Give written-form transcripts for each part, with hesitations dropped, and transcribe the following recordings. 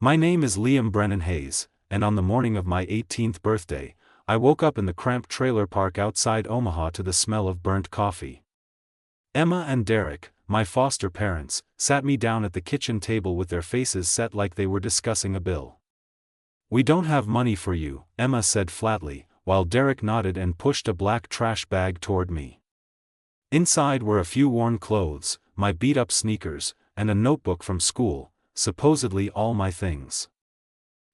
My name is Liam Brennan Hayes, and on the morning of my 18th birthday, I woke up in the cramped trailer park outside Omaha to the smell of burnt coffee. Emma and Derek, my foster parents, sat me down at the kitchen table with their faces set like they were discussing a bill. "We don't have money for you," Emma said flatly, while Derek nodded and pushed a black trash bag toward me. Inside were a few worn clothes, my beat-up sneakers, and a notebook from school, supposedly all my things.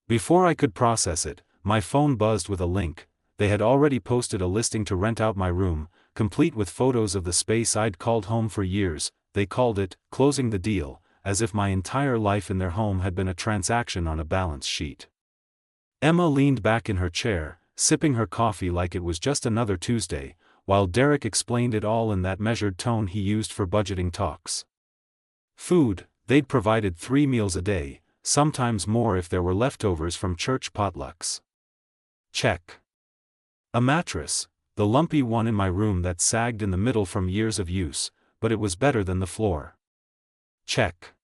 Before I could process it, my phone buzzed with a link. They had already posted a listing to rent out my room, complete with photos of the space I'd called home for years. They called it, "closing the deal," as if my entire life in their home had been a transaction on a balance sheet. Emma leaned back in her chair, sipping her coffee like it was just another Tuesday, while Derek explained it all in that measured tone he used for budgeting talks. Food, they'd provided 3 meals a day, sometimes more if there were leftovers from church potlucks. Check. A mattress, the lumpy one in my room that sagged in the middle from years of use, but it was better than the floor. Check.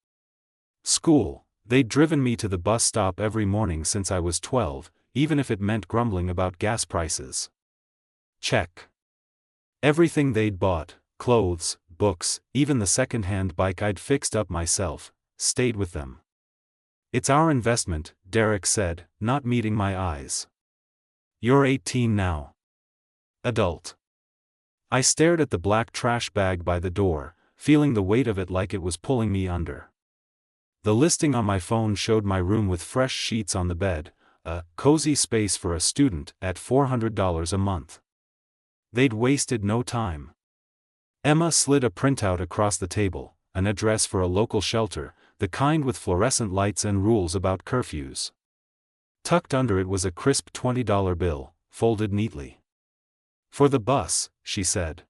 School, they'd driven me to the bus stop every morning since I was 12, even if it meant grumbling about gas prices. Check. Everything they'd bought, clothes, books, even the second-hand bike I'd fixed up myself, stayed with them. "It's our investment," Derek said, not meeting my eyes. "You're 18 now." Adult. I stared at the black trash bag by the door, feeling the weight of it like it was pulling me under. The listing on my phone showed my room with fresh sheets on the bed, a cozy space for a student at $400 a month. They'd wasted no time. Emma slid a printout across the table, an address for a local shelter, the kind with fluorescent lights and rules about curfews. Tucked under it was a crisp $20 bill, folded neatly. "For the bus," she said.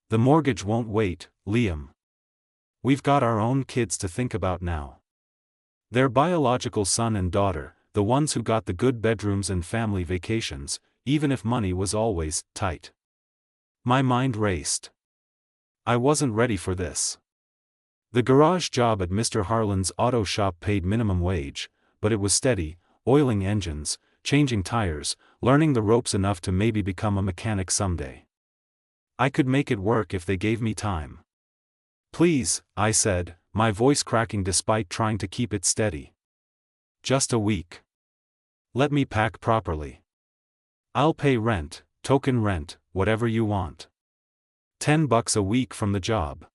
"The mortgage won't wait, Liam. We've got our own kids to think about now. Their biological son and daughter, the ones who got the good bedrooms and family vacations, even if money was always tight." My mind raced. I wasn't ready for this. The garage job at Mr. Harlan's auto shop paid minimum wage, but it was steady, oiling engines, changing tires, learning the ropes enough to maybe become a mechanic someday. I could make it work if they gave me time. "Please," I said, my voice cracking despite trying to keep it steady. "Just a week. Let me pack properly. I'll pay rent, token rent, whatever you want. $10 a week from the job.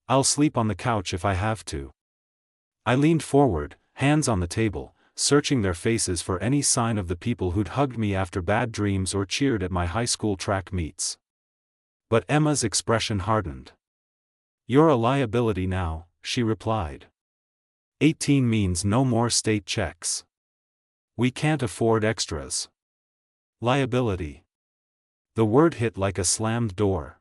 I'll sleep on the couch if I have to." I leaned forward, hands on the table, searching their faces for any sign of the people who'd hugged me after bad dreams or cheered at my high school track meets. But Emma's expression hardened. "You're a liability now," she replied. 18 means no more state checks. We can't afford extras. Liability. The word hit like a slammed door.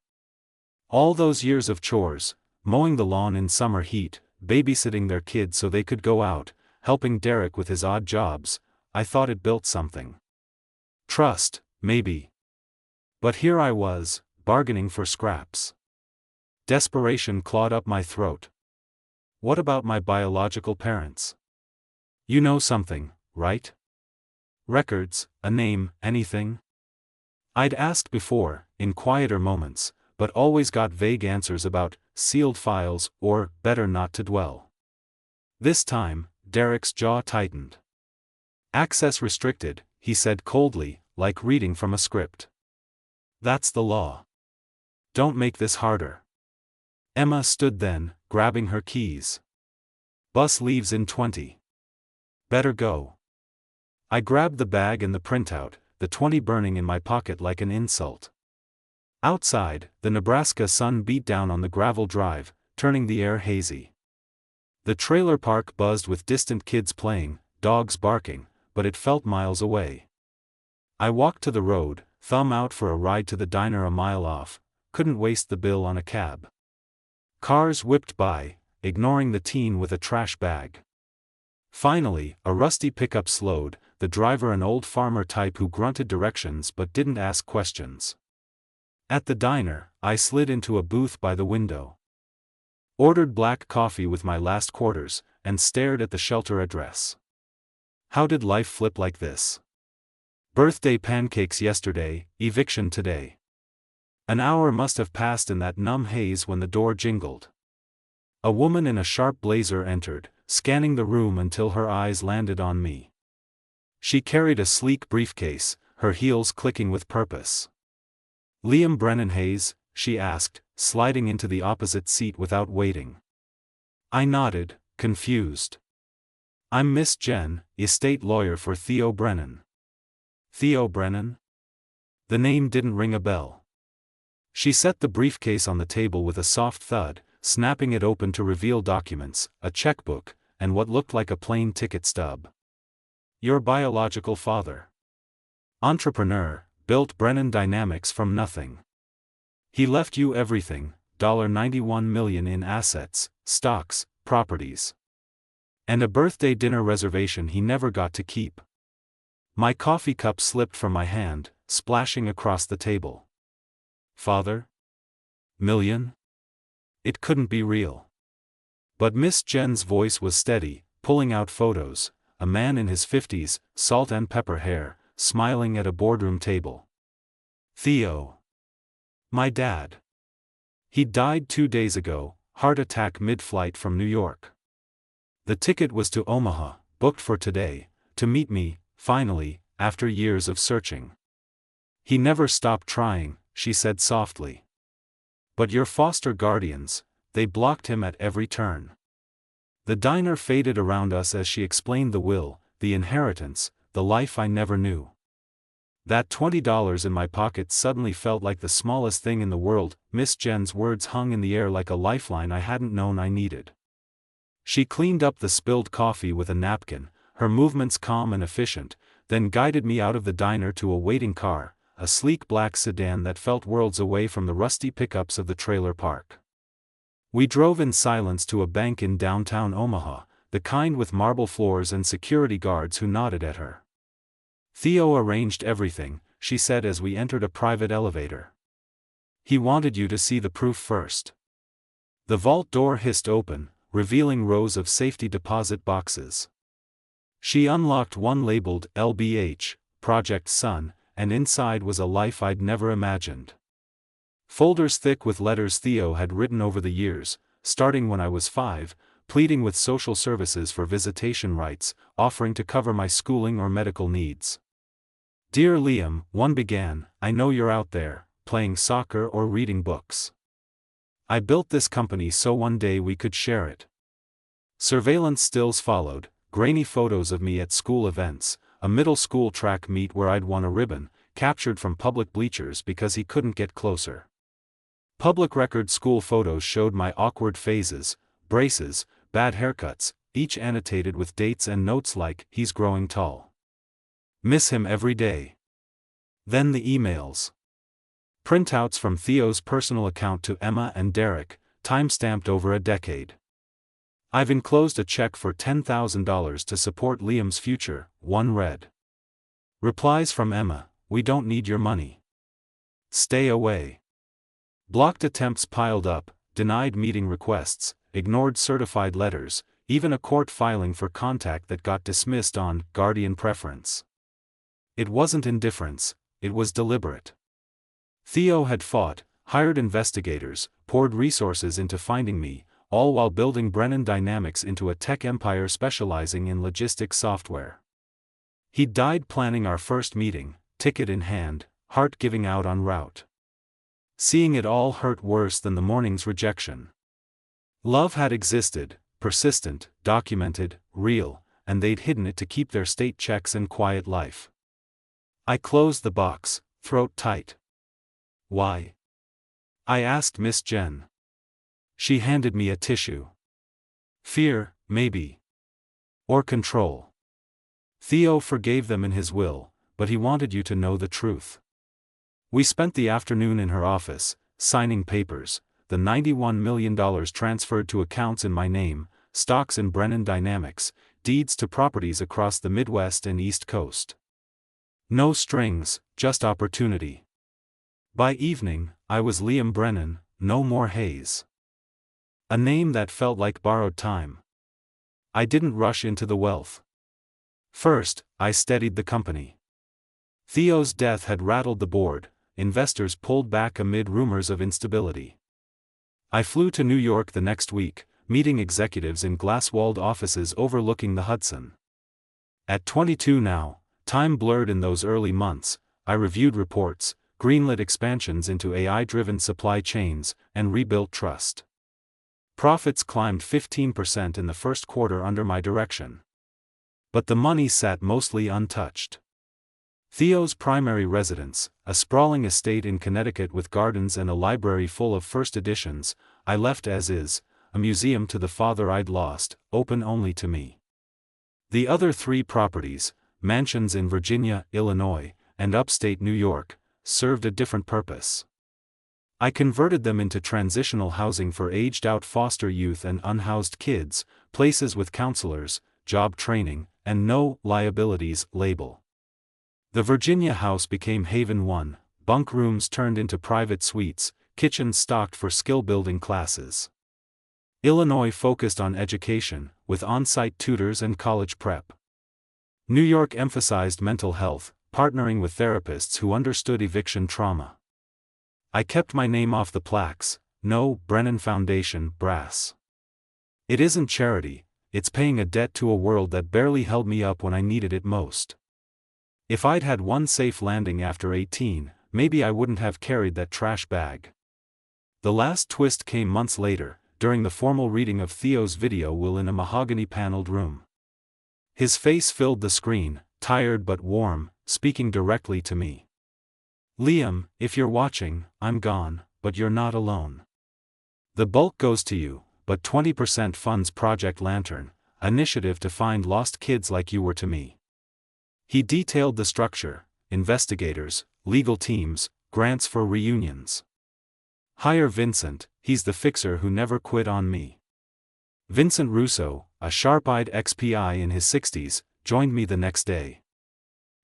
All those years of chores, mowing the lawn in summer heat, babysitting their kids so they could go out, helping Derek with his odd jobs, I thought it built something. Trust, maybe. But here I was, bargaining for scraps. Desperation clawed up my throat. What about my biological parents? You know something, right? Records, a name, anything? I'd asked before, in quieter moments, but always got vague answers about sealed files or better not to dwell. This time, Derek's jaw tightened. "Access restricted," he said coldly, like reading from a script. "That's the law. Don't make this harder." Emma stood then, grabbing her keys. "Bus leaves in 20. Better go." I grabbed the bag and the printout, the 20 burning in my pocket like an insult. Outside, the Nebraska sun beat down on the gravel drive, turning the air hazy. The trailer park buzzed with distant kids playing, dogs barking, but it felt miles away. I walked to the road, thumb out for a ride to the diner a mile off, couldn't waste the bill on a cab. Cars whipped by, ignoring the teen with a trash bag. Finally, a rusty pickup slowed, the driver an old farmer type who grunted directions but didn't ask questions. At the diner, I slid into a booth by the window. Ordered black coffee with my last quarters, and stared at the shelter address. How did life flip like this? Birthday pancakes yesterday, eviction today. An hour must have passed in that numb haze when the door jingled. A woman in a sharp blazer entered, scanning the room until her eyes landed on me. She carried a sleek briefcase, her heels clicking with purpose. "Liam Brennan Hayes?" she asked, sliding into the opposite seat without waiting. I nodded, confused. "I'm Miss Jen, estate lawyer for Theo Brennan." Theo Brennan? The name didn't ring a bell. She set the briefcase on the table with a soft thud, snapping it open to reveal documents, a checkbook, and what looked like a plane ticket stub. "Your biological father. Entrepreneur, built Brennan Dynamics from nothing. He left you everything, $91 million in assets, stocks, properties. And a birthday dinner reservation he never got to keep." My coffee cup slipped from my hand, splashing across the table. Father? Million? It couldn't be real. But Miss Jen's voice was steady, pulling out photos, a man in his 50s, salt and pepper hair, smiling at a boardroom table. Theo. My dad. He died 2 days ago, heart attack mid-flight from New York. The ticket was to Omaha, booked for today, to meet me, finally, after years of searching. He never stopped trying, she said softly. But your foster guardians, they blocked him at every turn. The diner faded around us as she explained the will, the inheritance, the life I never knew. That $20 in my pocket suddenly felt like the smallest thing in the world. Miss Jen's words hung in the air like a lifeline I hadn't known I needed. She cleaned up the spilled coffee with a napkin, her movements calm and efficient, then guided me out of the diner to a waiting car, a sleek black sedan that felt worlds away from the rusty pickups of the trailer park. We drove in silence to a bank in downtown Omaha, the kind with marble floors and security guards who nodded at her. Theo arranged everything, she said as we entered a private elevator. He wanted you to see the proof first. The vault door hissed open, revealing rows of safety deposit boxes. She unlocked one labeled LBH, Project Sun, and inside was a life I'd never imagined. Folders thick with letters Theo had written over the years, starting when I was 5, pleading with social services for visitation rights, offering to cover my schooling or medical needs. "Dear Liam," one began, "I know you're out there, playing soccer or reading books. I built this company so one day we could share it." Surveillance stills followed, grainy photos of me at school events, a middle school track meet where I'd won a ribbon, captured from public bleachers because he couldn't get closer. Public record school photos showed my awkward phases, braces, bad haircuts, each annotated with dates and notes like, "He's growing tall. Miss him every day." Then the emails. Printouts from Theo's personal account to Emma and Derek, time-stamped over a decade. "I've enclosed a check for $10,000 to support Liam's future," one read. Replies from Emma, "We don't need your money. Stay away." Blocked attempts piled up, denied meeting requests, ignored certified letters, even a court filing for contact that got dismissed on guardian preference. It wasn't indifference, it was deliberate. Theo had fought, hired investigators, poured resources into finding me, all while building Brennan Dynamics into a tech empire specializing in logistics software. He died planning our first meeting, ticket in hand, heart giving out en route. Seeing it all hurt worse than the morning's rejection. Love had existed, persistent, documented, real, and they'd hidden it to keep their state checks and quiet life. I closed the box, throat tight. "Why?" I asked Miss Jen. She handed me a tissue. "Fear, maybe. Or control. Theo forgave them in his will, but he wanted you to know the truth." We spent the afternoon in her office, signing papers, the $91 million transferred to accounts in my name, stocks in Brennan Dynamics, deeds to properties across the Midwest and East Coast. No strings, just opportunity. By evening, I was Liam Brennan, no more Hayes. A name that felt like borrowed time. I didn't rush into the wealth. First, I steadied the company. Theo's death had rattled the board, investors pulled back amid rumors of instability. I flew to New York the next week, meeting executives in glass-walled offices overlooking the Hudson. At 22 now, time blurred in those early months, I reviewed reports, greenlit expansions into AI-driven supply chains, and rebuilt trust. Profits climbed 15% in the first quarter under my direction. But the money sat mostly untouched. Theo's primary residence, a sprawling estate in Connecticut with gardens and a library full of first editions, I left as is, a museum to the father I'd lost, open only to me. The other 3 properties, mansions in Virginia, Illinois, and upstate New York, served a different purpose. I converted them into transitional housing for aged-out foster youth and unhoused kids, places with counselors, job training, and no liabilities label. The Virginia house became Haven 1, bunk rooms turned into private suites, kitchens stocked for skill-building classes. Illinois focused on education, with on-site tutors and college prep. New York emphasized mental health, partnering with therapists who understood eviction trauma. I kept my name off the plaques, no Brennan Foundation brass. It isn't charity, it's paying a debt to a world that barely held me up when I needed it most. If I'd had one safe landing after 18, maybe I wouldn't have carried that trash bag. The last twist came months later, during the formal reading of Theo's video will in a mahogany-paneled room. His face filled the screen, tired but warm, speaking directly to me. Liam, if you're watching, I'm gone, but you're not alone. The bulk goes to you, but 20% funds Project Lantern, initiative to find lost kids like you were to me. He detailed the structure: investigators, legal teams, grants for reunions. Hire Vincent, he's the fixer who never quit on me. Vincent Russo, a sharp-eyed ex-PI in his 60s, joined me the next day.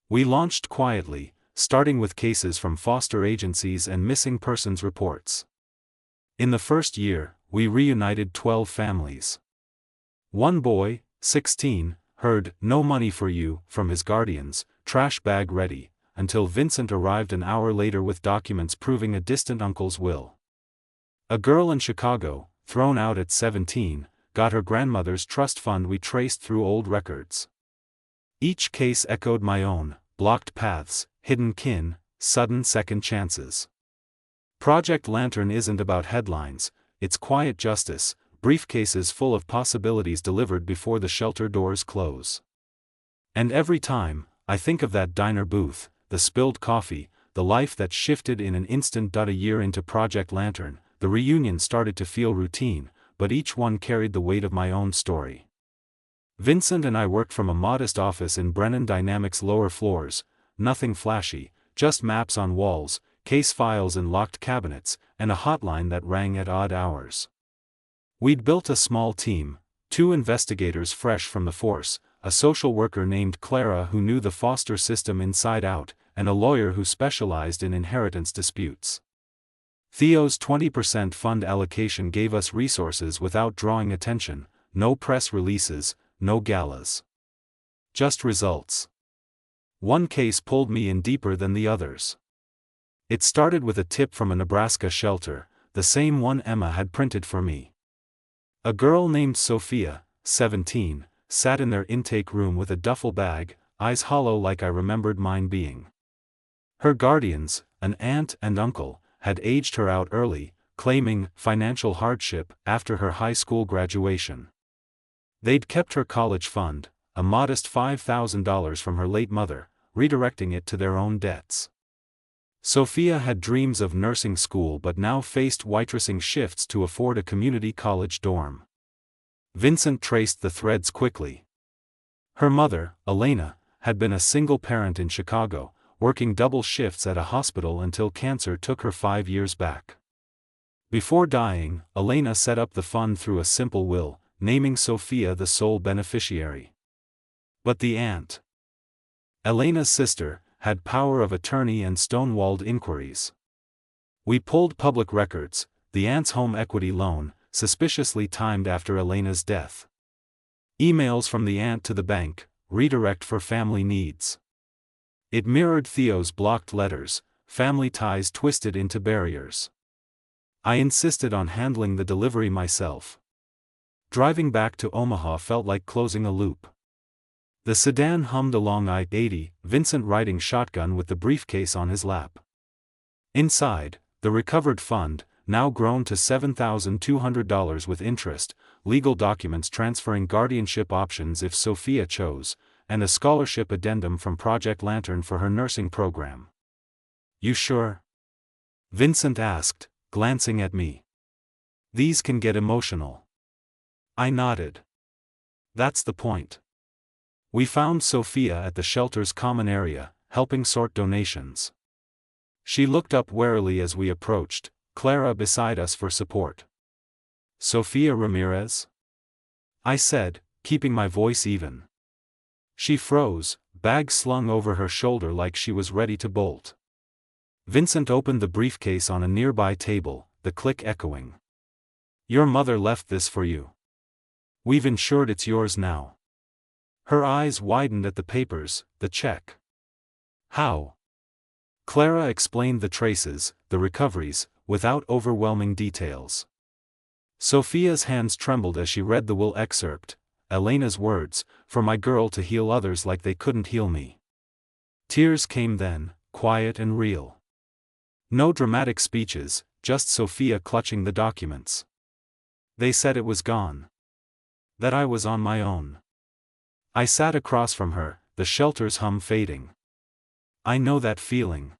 We launched quietly, starting with cases from foster agencies and missing persons reports. In the first year, we reunited 12 families. One boy, 16, heard "no money for you" from his guardians, trash bag ready, until Vincent arrived an hour later with documents proving a distant uncle's will. A girl in Chicago, thrown out at 17, got her grandmother's trust fund we traced through old records. Each case echoed my own: blocked paths, hidden kin, sudden second chances. Project Lantern isn't about headlines, it's quiet justice, briefcases full of possibilities delivered before the shelter doors close. And every time, I think of that diner booth, the spilled coffee, the life that shifted in an instant. A year into Project Lantern, the reunion started to feel routine, but each one carried the weight of my own story. Vincent and I worked from a modest office in Brennan Dynamics' lower floors, nothing flashy, just maps on walls, case files in locked cabinets, and a hotline that rang at odd hours. We'd built a small team, 2 investigators fresh from the force, a social worker named Clara who knew the foster system inside out, and a lawyer who specialized in inheritance disputes. Theo's 20% fund allocation gave us resources without drawing attention, no press releases, no galas. Just results. One case pulled me in deeper than the others. It started with a tip from a Nebraska shelter, the same one Emma had printed for me. A girl named Sophia, 17, sat in their intake room with a duffel bag, eyes hollow like I remembered mine being. Her guardians, an aunt and uncle, had aged her out early, claiming financial hardship after her high school graduation. They'd kept her college fund, a modest $5,000 from her late mother, redirecting it to their own debts. Sophia had dreams of nursing school but now faced waitressing shifts to afford a community college dorm. Vincent traced the threads quickly. Her mother, Elena, had been a single parent in Chicago, working double shifts at a hospital until cancer took her 5 years back. Before dying, Elena set up the fund through a simple will, naming Sophia the sole beneficiary. But the aunt, Elena's sister, had power of attorney and stonewalled inquiries. We pulled public records, the aunt's home equity loan, suspiciously timed after Elena's death. Emails from the aunt to the bank, redirect for family needs. It mirrored Theo's blocked letters, family ties twisted into barriers. I insisted on handling the delivery myself. Driving back to Omaha felt like closing a loop. The sedan hummed along I-80, Vincent riding shotgun with the briefcase on his lap. Inside, the recovered fund, now grown to $7,200 with interest, legal documents transferring guardianship options if Sophia chose, and a scholarship addendum from Project Lantern for her nursing program. "You sure?" Vincent asked, glancing at me. "These can get emotional." I nodded. "That's the point." We found Sophia at the shelter's common area, helping sort donations. She looked up warily as we approached, Clara beside us for support. "Sophia Ramirez?" I said, keeping my voice even. She froze, bag slung over her shoulder like she was ready to bolt. Vincent opened the briefcase on a nearby table, the click echoing. "Your mother left this for you. We've ensured it's yours now." Her eyes widened at the papers, the check. "How?" Clara explained the traces, the recoveries, without overwhelming details. Sophia's hands trembled as she read the will excerpt, Elena's words, "For my girl to heal others like they couldn't heal me." Tears came then, quiet and real. No dramatic speeches, just Sophia clutching the documents. They said it was gone. That I was on my own. I sat across from her, the shelter's hum fading. "I know that feeling.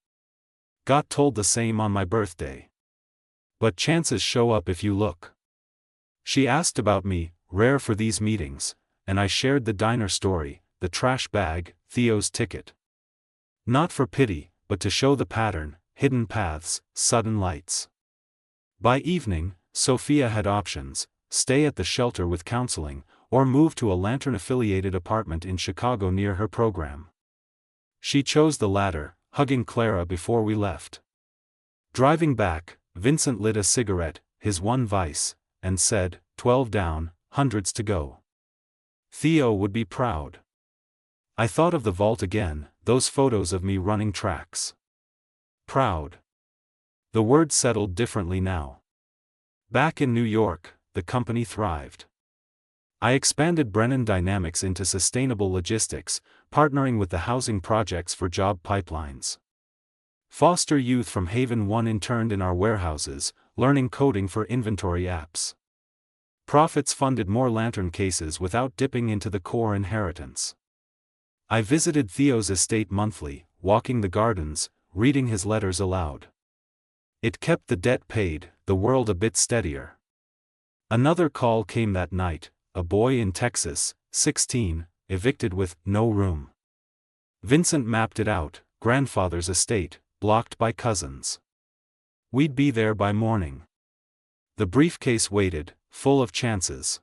Got told the same on my birthday. But chances show up if you look." She asked about me, rare for these meetings, and I shared the diner story, the trash bag, Theo's ticket. Not for pity, but to show the pattern, hidden paths, sudden lights. By evening, Sophia had options: stay at the shelter with counseling, or move to a Lantern-affiliated apartment in Chicago near her program. She chose the latter, hugging Clara before we left. Driving back, Vincent lit a cigarette, his one vice, and said, 12 down, hundreds to go. Theo would be proud. I thought of the vault again, those photos of me running tracks. Proud. The word settled differently now. Back in New York, the company thrived. I expanded Brennan Dynamics into sustainable logistics, partnering with the housing projects for job pipelines. Foster youth from Haven 1 interned in our warehouses, learning coding for inventory apps. Profits funded more Lantern cases without dipping into the core inheritance. I visited Theo's estate monthly, walking the gardens, reading his letters aloud. It kept the debt paid, the world a bit steadier. Another call came that night, a boy in Texas, 16, evicted with no room. Vincent mapped it out, grandfather's estate, blocked by cousins. We'd be there by morning. The briefcase waited, full of chances.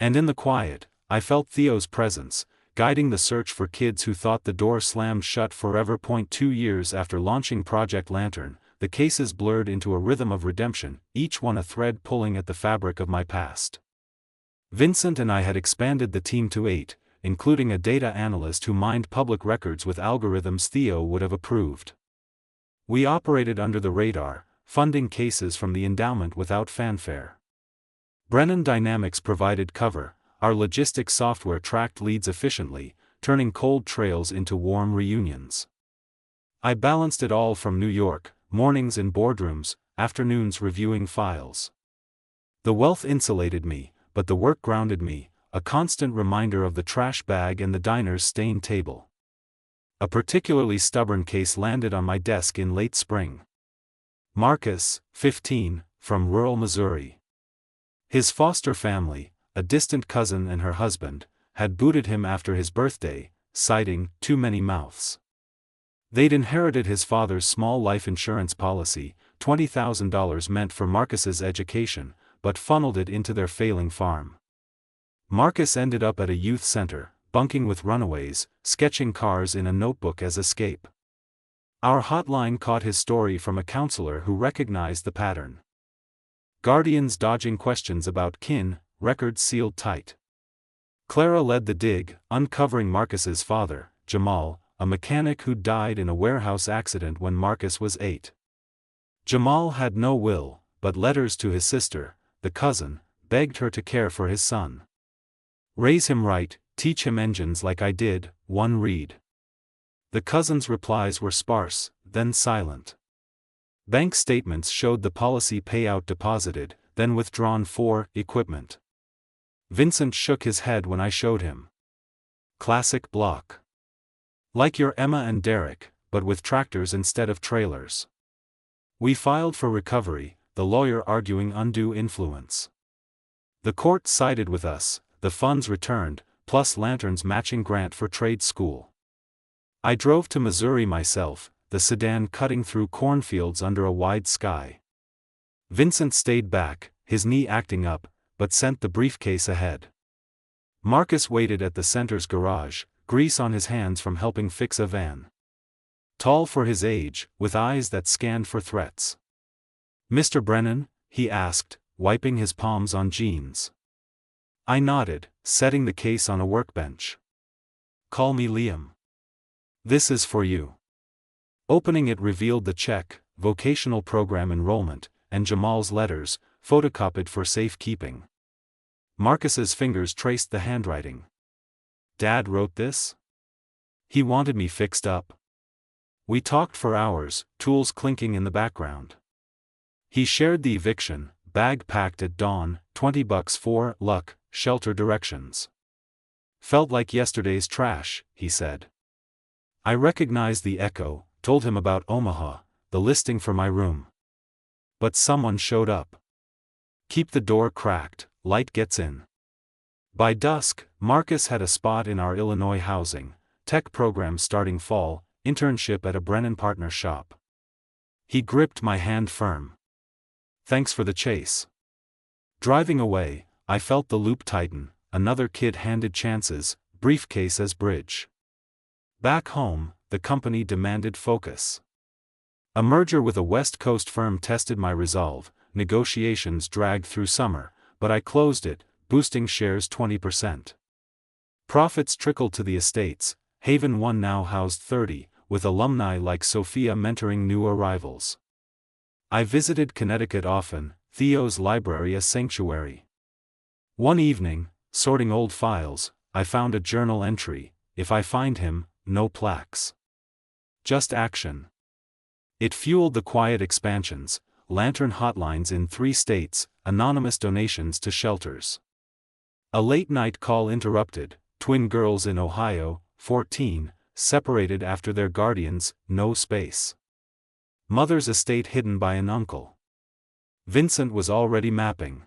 And in the quiet, I felt Theo's presence, guiding the search for kids who thought the door slammed shut forever. 2 years after launching Project Lantern, the cases blurred into a rhythm of redemption, each one a thread pulling at the fabric of my past. Vincent and I had expanded the team to 8, including a data analyst who mined public records with algorithms Theo would have approved. We operated under the radar, funding cases from the endowment without fanfare. Brennan Dynamics provided cover, our logistics software tracked leads efficiently, turning cold trails into warm reunions. I balanced it all from New York, mornings in boardrooms, afternoons reviewing files. The wealth insulated me, but the work grounded me, a constant reminder of the trash bag and the diner's stained table. A particularly stubborn case landed on my desk in late spring. Marcus, 15, from rural Missouri. His foster family, a distant cousin and her husband, had booted him after his birthday, citing too many mouths. They'd inherited his father's small life insurance policy, $20,000 meant for Marcus's education, but funneled it into their failing farm. Marcus ended up at a youth center, bunking with runaways, sketching cars in a notebook as escape. Our hotline caught his story from a counselor who recognized the pattern. Guardians dodging questions about kin, records sealed tight. Clara led the dig, uncovering Marcus's father, Jamal, a mechanic who died in a warehouse accident when Marcus was 8. Jamal had no will, but letters to his sister, the cousin, begged her to care for his son. "Raise him right, teach him engines like I did," one read. The cousin's replies were sparse, then silent. Bank statements showed the policy payout deposited, then withdrawn for equipment. Vincent shook his head when I showed him. "Classic block. Like your Emma and Derek, but with tractors instead of trailers." We filed for recovery, the lawyer arguing undue influence. The court sided with us, the funds returned, plus Lantern's matching grant for trade school. I drove to Missouri myself, the sedan cutting through cornfields under a wide sky. Vincent stayed back, his knee acting up, but sent the briefcase ahead. Marcus waited at the center's garage, grease on his hands from helping fix a van. Tall for his age, with eyes that scanned for threats. "Mr. Brennan?" he asked, wiping his palms on jeans. I nodded, setting the case on a workbench. "Call me Liam. This is for you." Opening it revealed the check, vocational program enrollment, and Jamal's letters, photocopied for safekeeping. Marcus's fingers traced the handwriting. "Dad wrote this? He wanted me fixed up." We talked for hours, tools clinking in the background. He shared the eviction, bag packed at dawn, $20 for luck, shelter directions. "Felt like yesterday's trash," he said. I recognized the echo, told him about Omaha, the listing for my room. But someone showed up. "Keep the door cracked, light gets in." By dusk, Marcus had a spot in our Illinois housing, tech program starting fall, internship at a Brennan partner shop. He gripped my hand firm. "Thanks for the chase." Driving away, I felt the loop tighten, another kid handed chances, briefcase as bridge. Back home, the company demanded focus. A merger with a West Coast firm tested my resolve, negotiations dragged through summer, but I closed it, boosting shares 20%. Profits trickled to the estates. Haven One now housed 30, with alumni like Sophia mentoring new arrivals. I visited Connecticut often, Theo's library a sanctuary. One evening, sorting old files, I found a journal entry: "If I find him, no plaques. Just action." It fueled the quiet expansions, Lantern hotlines in 3 states, anonymous donations to shelters. A late-night call interrupted, twin girls in Ohio, 14, separated after their guardians, no space. Mother's estate hidden by an uncle. Vincent was already mapping.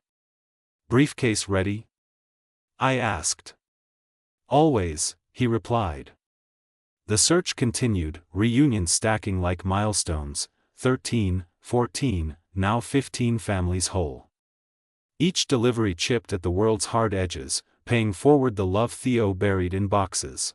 "Briefcase ready?" I asked. "Always," he replied. The search continued, reunions stacking like milestones, 13, 14, now 15 families whole. Each delivery chipped at the world's hard edges, paying forward the love Theo buried in boxes.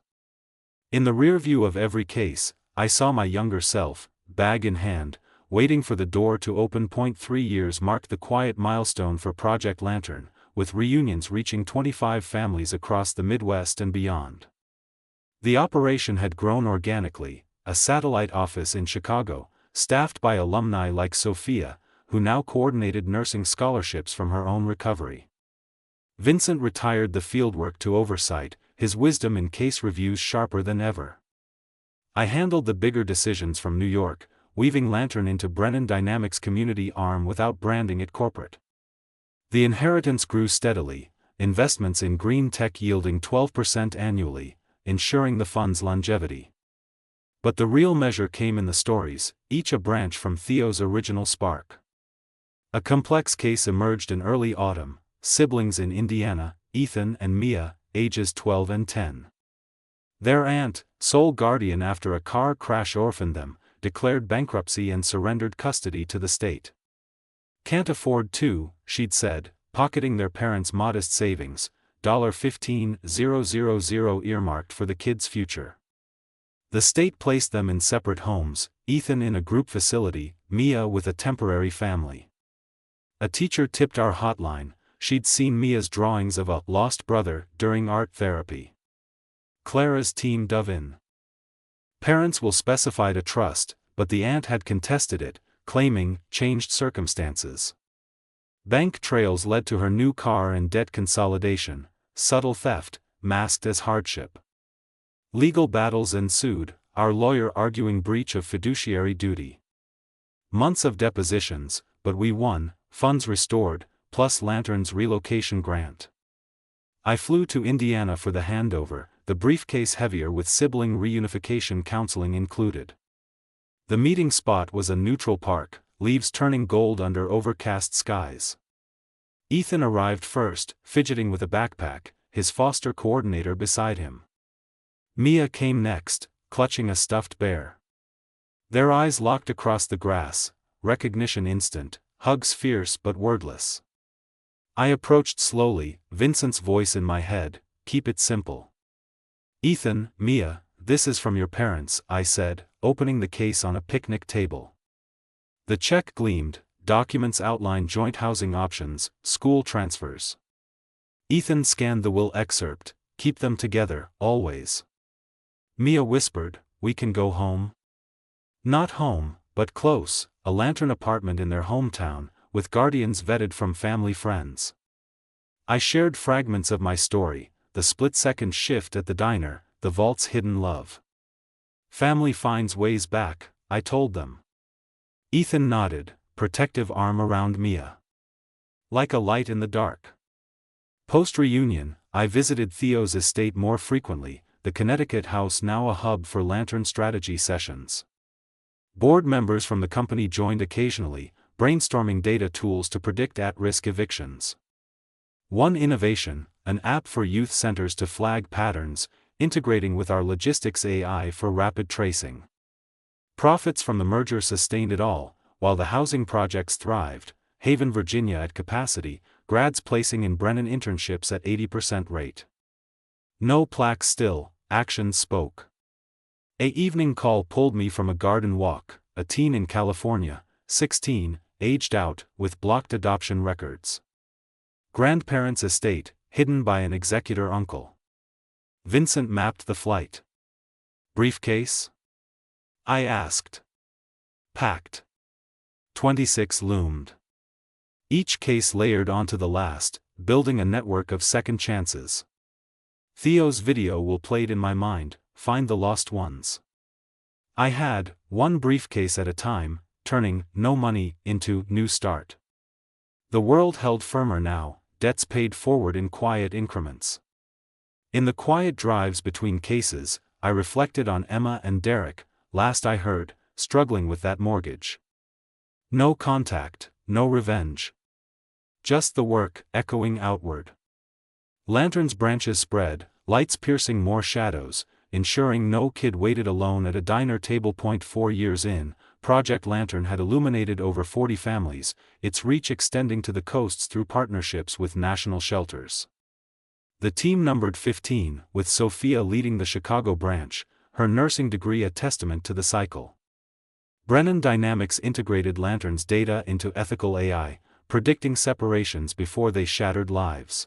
In the rear view of every case, I saw my younger self, bag in hand, waiting for the door to open. 3 years marked the quiet milestone for Project Lantern, with reunions reaching 25 families across the Midwest and beyond. The operation had grown organically, a satellite office in Chicago, staffed by alumni like Sophia, who now coordinated nursing scholarships from her own recovery. Vincent retired the fieldwork to oversight, his wisdom in case reviews sharper than ever. I handled the bigger decisions from New York, weaving Lantern into Brennan Dynamics community arm without branding it corporate. The inheritance grew steadily, investments in green tech yielding 12% annually, ensuring the fund's longevity. But the real measure came in the stories, each a branch from Theo's original spark. A complex case emerged in early autumn: siblings in Indiana, Ethan and Mia, ages 12 and 10. Their aunt, sole guardian after a car crash orphaned them, declared bankruptcy and surrendered custody to the state. "Can't afford to," she'd said, pocketing their parents' modest savings, $15,000 earmarked for the kids' future. The state placed them in separate homes, Ethan in a group facility, Mia with a temporary family. A teacher tipped our hotline, she'd seen Mia's drawings of a lost brother during art therapy. Clara's team dove in. Parents will specify to trust, but the aunt had contested it, claiming changed circumstances. Bank trails led to her new car and debt consolidation, subtle theft, masked as hardship. Legal battles ensued, our lawyer arguing breach of fiduciary duty. Months of depositions, but we won, funds restored, plus Lantern's relocation grant. I flew to Indiana for the handover, the briefcase heavier with sibling reunification counseling included. The meeting spot was a neutral park, leaves turning gold under overcast skies. Ethan arrived first, fidgeting with a backpack, his foster coordinator beside him. Mia came next, clutching a stuffed bear. Their eyes locked across the grass, recognition instant, hugs fierce but wordless. I approached slowly, Vincent's voice in my head, "Keep it simple." "Ethan, Mia, this is from your parents," I said, opening the case on a picnic table. The check gleamed, documents outlined joint housing options, school transfers. Ethan scanned the will excerpt, "Keep them together, always." Mia whispered, "We can go home?" Not home, but close, a Lantern apartment in their hometown, with guardians vetted from family friends. I shared fragments of my story, the split-second shift at the diner, the vault's hidden love. "Family finds ways back," I told them. Ethan nodded, protective arm around Mia. Like a light in the dark. Post-reunion, I visited Theo's estate more frequently, the Connecticut house now a hub for Lantern strategy sessions. Board members from the company joined occasionally, brainstorming data tools to predict at-risk evictions. One innovation, an app for youth centers to flag patterns, integrating with our logistics AI for rapid tracing. Profits from the merger sustained it all, while the housing projects thrived, Haven, Virginia at capacity, grads placing in Brennan internships at 80% rate. No plaques still, actions spoke. A evening call pulled me from a garden walk, a teen in California, 16, aged out, with blocked adoption records. Grandparents' estate, hidden by an executor uncle. Vincent mapped the flight. "Briefcase?" I asked. "Packed." 26 loomed. Each case layered onto the last, building a network of second chances. Theo's video will played in my mind, "Find the lost ones." I had, one briefcase at a time, turning no money into new start. The world held firmer now, debts paid forward in quiet increments. In the quiet drives between cases, I reflected on Emma and Derek, last I heard, struggling with that mortgage. No contact, no revenge. Just the work, echoing outward. Lantern's branches spread, lights piercing more shadows, ensuring no kid waited alone at a diner table. 4 years in, Project Lantern had illuminated over 40 families, its reach extending to the coasts through partnerships with national shelters. The team numbered 15, with Sophia leading the Chicago branch, her nursing degree a testament to the cycle. Brennan Dynamics integrated Lantern's data into ethical AI, predicting separations before they shattered lives.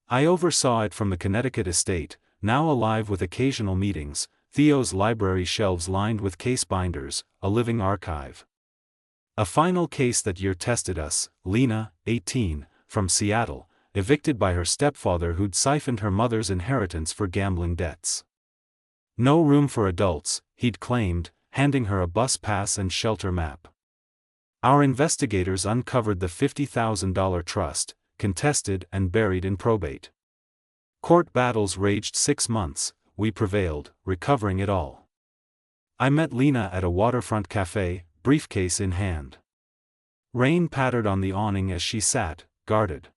I oversaw it from the Connecticut estate, now alive with occasional meetings, Theo's library shelves lined with case binders, a living archive. A final case that year tested us, Lena, 18, from Seattle, evicted by her stepfather who'd siphoned her mother's inheritance for gambling debts. No room for adults, he'd claimed, handing her a bus pass and shelter map. Our investigators uncovered the $50,000 trust, contested and buried in probate. Court battles raged 6 months, we prevailed, recovering it all. I met Lena at a waterfront cafe, briefcase in hand. Rain pattered on the awning as she sat, guarded.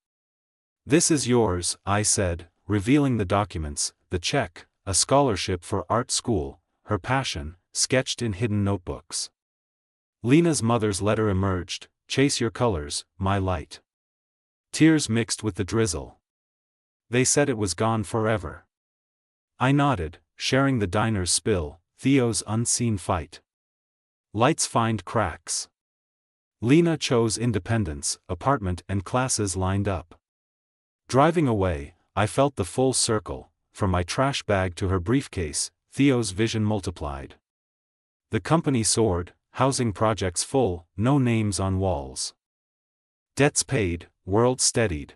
"This is yours," I said, revealing the documents, the check, a scholarship for art school, her passion, sketched in hidden notebooks. Lena's mother's letter emerged, "Chase your colors, my light." Tears mixed with the drizzle. They said it was gone forever. I nodded, sharing the diner's spill, Theo's unseen fight. Lights find cracks. Lena chose independence, apartment and classes lined up. Driving away, I felt the full circle, from my trash bag to her briefcase. Theo's vision multiplied. The company soared, housing projects full, no names on walls. Debts paid, world steadied.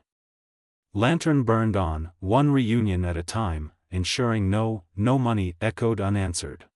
Lantern burned on, one reunion at a time, ensuring no money echoed unanswered.